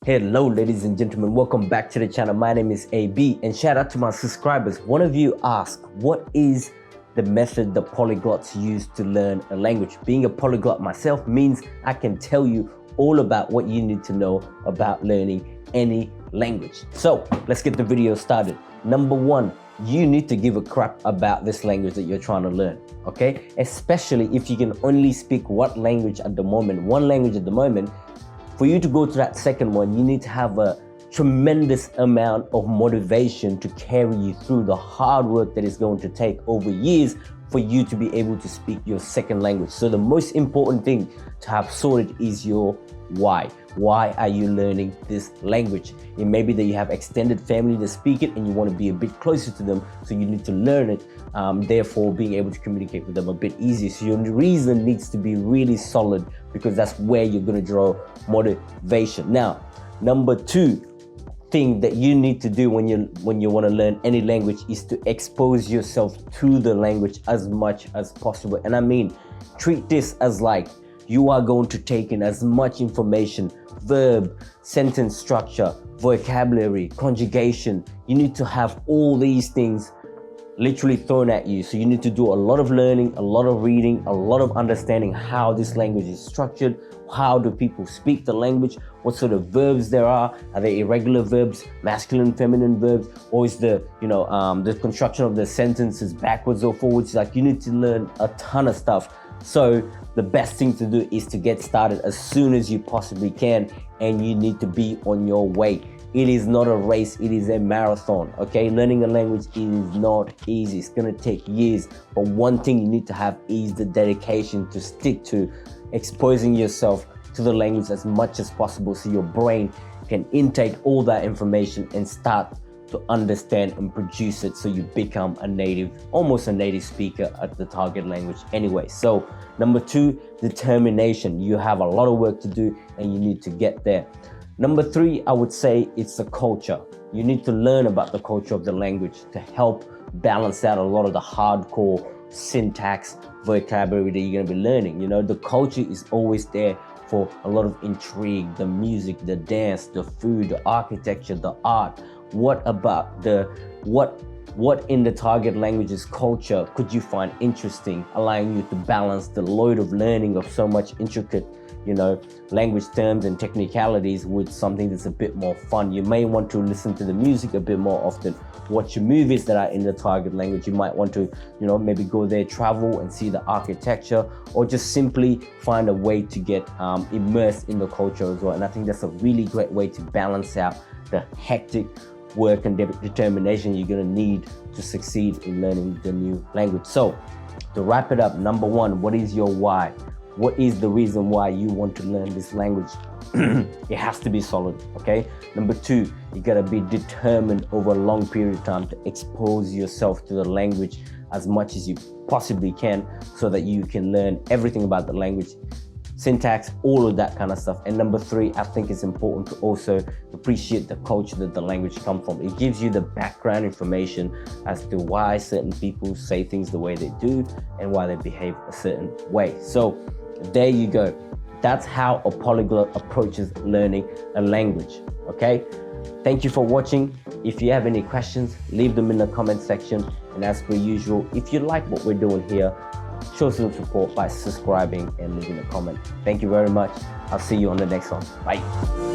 Hello ladies and gentlemen, welcome back to the channel. My name is AB and shout out to my subscribers. One of you asked, what is the method the polyglots use to learn a language? Being a polyglot myself means I can tell you all about what you need to know about learning any language. So let's get the video started. Number one, you need to give a crap about this language that you're trying to learn, okay? Especially if you can only speak one language at the moment. For you to go to that second one, you need to have a tremendous amount of motivation to carry you through the hard work that is going to take over years for you to be able to speak your second language. So the most important thing to have sorted is your why. Why are you learning this language? It may be that you have extended family that speak it and you want to be a bit closer to them, so you need to learn it, therefore being able to communicate with them a bit easier. So your reason needs to be really solid, because that's where you're going to draw motivation. Now, number two thing that you need to do when you want to learn any language is to expose yourself to the language as much as possible. And I mean, treat this as like you are going to take in as much information, verb, sentence structure, vocabulary, conjugation. You need to have all these things literally thrown at you. So you need to do a lot of learning, a lot of reading, a lot of understanding how this language is structured. How do people speak the language? What sort of verbs there are? Are they irregular verbs, masculine, feminine verbs? Or is the construction of the sentences backwards or forwards? Like, you need to learn a ton of stuff. So the best thing to do is to get started as soon as you possibly can, and you need to be on your way. It is not a race, it is a marathon, okay? Learning a language is not easy. It's gonna take years, but one thing you need to have is the dedication to stick to exposing yourself to the language as much as possible, so your brain can intake all that information and start to understand and produce it, so you become almost a native speaker at the target language anyway. So number two, determination. You have a lot of work to do and you need to get there. Number three, I would say it's the culture. You need to learn about the culture of the language to help balance out a lot of the hardcore syntax, vocabulary that you're gonna be learning. You know, the culture is always there for a lot of intrigue, the music, the dance, the food, the architecture, the art. What about what in the target language's culture could you find interesting, allowing you to balance the load of learning of so much intricate, language terms and technicalities with something that's a bit more fun. You may want to listen to the music a bit more often, watch movies that are in the target language. You might want to, maybe go there, travel and see the architecture, or just simply find a way to get immersed in the culture as well. And I think that's a really great way to balance out the hectic work and determination you're going to need to succeed in learning the new language. So to wrap it up, number one, what is your why? What is the reason why you want to learn this language? It has to be solid, okay? Number two, you gotta be determined over a long period of time to expose yourself to the language as much as you possibly can, so that you can learn everything about the language, syntax, all of that kind of stuff. And number three, I think it's important to also appreciate the culture that the language comes from. It gives you the background information as to why certain people say things the way they do and why they behave a certain way. So there you go. That's how a polyglot approaches learning a language, okay? Thank you for watching. If you have any questions, leave them in the comment section. And as per usual, if you like what we're doing here, show some support by subscribing and leaving a comment. Thank you very much. I'll see you on the next one. Bye.